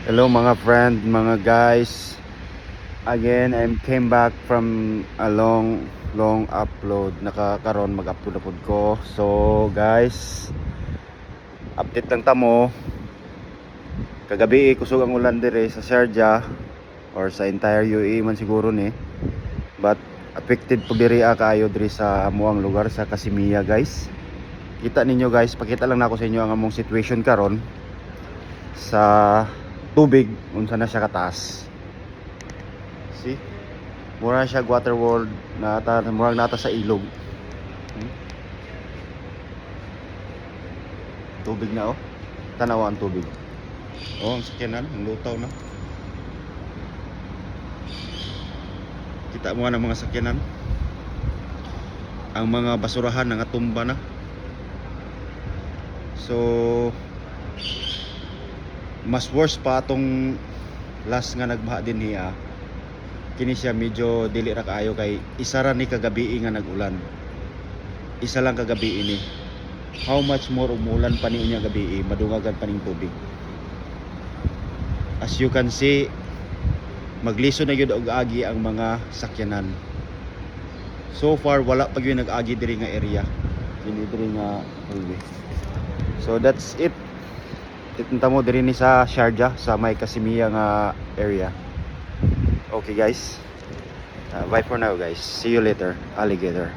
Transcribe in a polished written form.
Hello mga friend, mga guys. Again, I came back from a long upload. Nakakaroon mag-upload ko. So guys, update lang tamo. Kagabi kusog ang ulan dire sa Sharjah or sa entire UAE man siguro ni. But affected po diri kaayo diri sa amuang lugar sa Qasimiya guys. Kita ninyo guys, pakita lang nako sa inyo ang among situation karon sa tubig unsa na siya kataas. See? Mura siya water world na murag nata sa ilog. Tubig na oh. Tanawa ang tubig. Oh, ang sakyanan, ang lutaw na. Kita mo nga ng mga sakyanan. Ang mga basurahan nangatumba na. So mas worse pa atong last nga nagbaha din niya. Kini siya medyo dili ra kaayo kay isa ra ni kagabi nga nagulan. Isa lang kagabi ini. How much more umulan pa niya gabi, madungagan pa ning tubig. As you can see, magliso na gyud og agi ang mga sakyanan. So far wala pa gyud nag-agi diri nga area. Dili diri nga highway. So that's it. Titinta mo diri ni sa Sharjah sa may Qasimiya nga area. Okay guys, bye for now guys, see you later alligator.